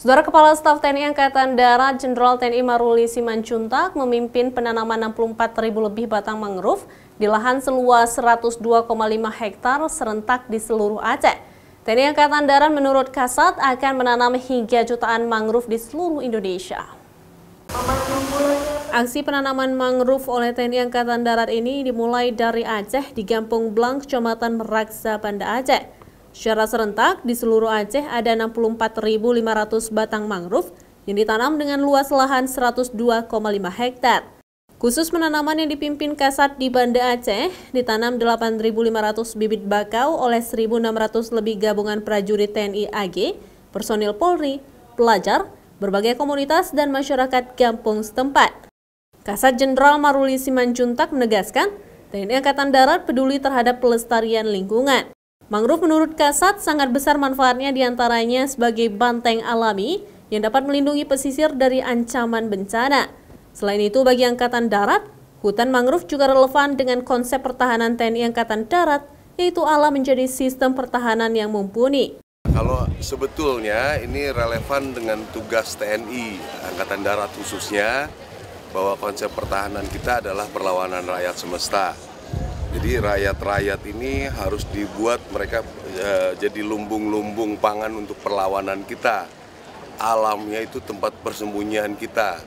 Saudara Kepala Staf TNI Angkatan Darat Jenderal TNI Maruli Simanjuntak memimpin penanaman 64.000 lebih batang mangrove di lahan seluas 102,5 hektar serentak di seluruh Aceh. TNI Angkatan Darat menurut Kasat akan menanam hingga jutaan mangrove di seluruh Indonesia. Aksi penanaman mangrove oleh TNI Angkatan Darat ini dimulai dari Aceh di Kampung Blang, Kecamatan Meraksa, Banda Aceh. Secara serentak, di seluruh Aceh ada 64.500 batang mangrove yang ditanam dengan luas lahan 102,5 hektar. Khusus penanaman yang dipimpin Kasat di Banda Aceh, ditanam 8.500 bibit bakau oleh 1.600 lebih gabungan prajurit TNI AG, personil Polri, pelajar, berbagai komunitas dan masyarakat kampung setempat. Kasat Jenderal Maruli Simanjuntak menegaskan, TNI Angkatan Darat peduli terhadap pelestarian lingkungan. Mangrove menurut Kasat sangat besar manfaatnya diantaranya sebagai banteng alami yang dapat melindungi pesisir dari ancaman bencana. Selain itu bagi Angkatan Darat, hutan mangrove juga relevan dengan konsep pertahanan TNI Angkatan Darat, yaitu alam menjadi sistem pertahanan yang mumpuni. Kalau sebetulnya ini relevan dengan tugas TNI Angkatan Darat khususnya, bahwa konsep pertahanan kita adalah perlawanan rakyat semesta. Jadi rakyat-rakyat ini harus dibuat mereka jadi lumbung-lumbung pangan untuk perlawanan kita. Alamnya itu tempat persembunyian kita.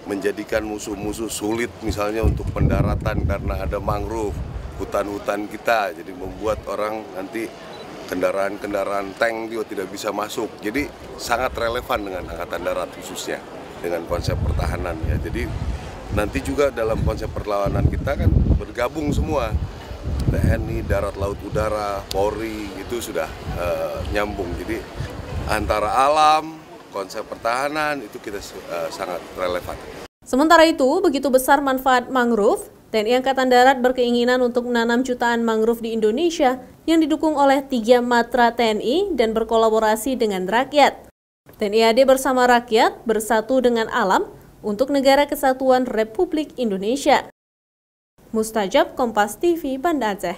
Menjadikan musuh-musuh sulit misalnya untuk pendaratan karena ada mangrove, hutan-hutan kita. Jadi membuat orang nanti kendaraan-kendaraan tank juga tidak bisa masuk. Jadi sangat relevan dengan Angkatan Darat khususnya dengan konsep pertahanan ya. Jadi nanti juga dalam konsep perlawanan kita kan bergabung semua, TNI, Darat, Laut, Udara, Polri, itu sudah nyambung. Jadi antara alam, konsep pertahanan itu kita sangat relevan. Sementara itu, begitu besar manfaat mangrove, TNI Angkatan Darat berkeinginan untuk menanam jutaan mangrove di Indonesia yang didukung oleh 3 matra TNI dan berkolaborasi dengan rakyat. TNI AD bersama rakyat bersatu dengan alam untuk Negara Kesatuan Republik Indonesia. Mustajab, Kompas TV, Banda Aceh.